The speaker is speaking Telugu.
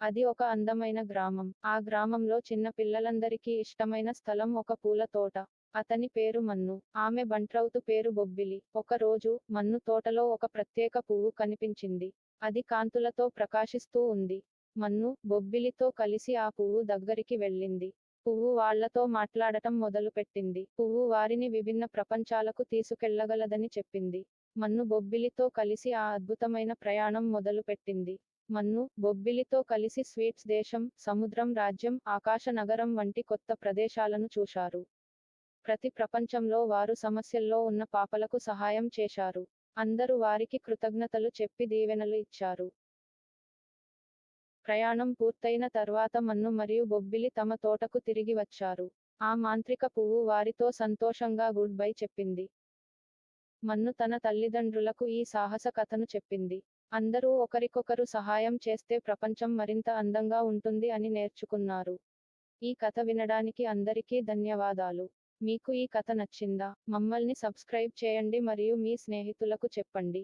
అది ఒక అందమైన గ్రామం. ఆ గ్రామంలో చిన్న పిల్లలందరికీ ఇష్టమైన స్థలం ఒక పూల తోట. అతని పేరు మన్ను. ఆమె బంట్రౌతు పేరు బొబ్బిలి. ఒక రోజు మన్ను తోటలో ఒక ప్రత్యేక పువ్వు కనిపించింది. అది కాంతులతో ప్రకాశిస్తూ ఉంది. మన్ను బొబ్బిలితో కలిసి ఆ పువ్వు దగ్గరికి వెళ్ళింది. పువ్వు వాళ్ళతో మాట్లాడటం మొదలుపెట్టింది. పువ్వు వారిని విభిన్న ప్రపంచాలకు తీసుకెళ్లగలదని చెప్పింది. మన్ను బొబ్బిలితో కలిసి ఆ అద్భుతమైన ప్రయాణం మొదలుపెట్టింది. మన్ను బొబ్బిలితో కలిసి స్వీట్స్ దేశం, సముద్రం రాజ్యం, ఆకాశ నగరం వంటి కొత్త ప్రదేశాలను చూశారు. ప్రతి ప్రపంచంలో వారు సమస్యల్లో ఉన్న పాపలకు సహాయం చేశారు. అందరూ వారికి కృతజ్ఞతలు చెప్పి దీవెనలు ఇచ్చారు. ప్రయాణం పూర్తయిన తర్వాత మన్ను మరియు బొబ్బిలి తమ తోటకు తిరిగి వచ్చారు. ఆ మాంత్రిక పువ్వు వారితో సంతోషంగా గుడ్ బై చెప్పింది. మన్ను తన తల్లిదండ్రులకు ఈ సాహస కథను చెప్పింది. అందరూ ఒకరికొకరు సహాయం చేస్తే ప్రపంచం మరింత అందంగా ఉంటుంది అని నేర్చుకున్నారు. ఈ కథ వినడానికి అందరికీ ధన్యవాదాలు. మీకు ఈ కథ నచ్చిందా? మమ్మల్ని సబ్స్క్రైబ్ చేయండి మరియు మీ స్నేహితులకు చెప్పండి.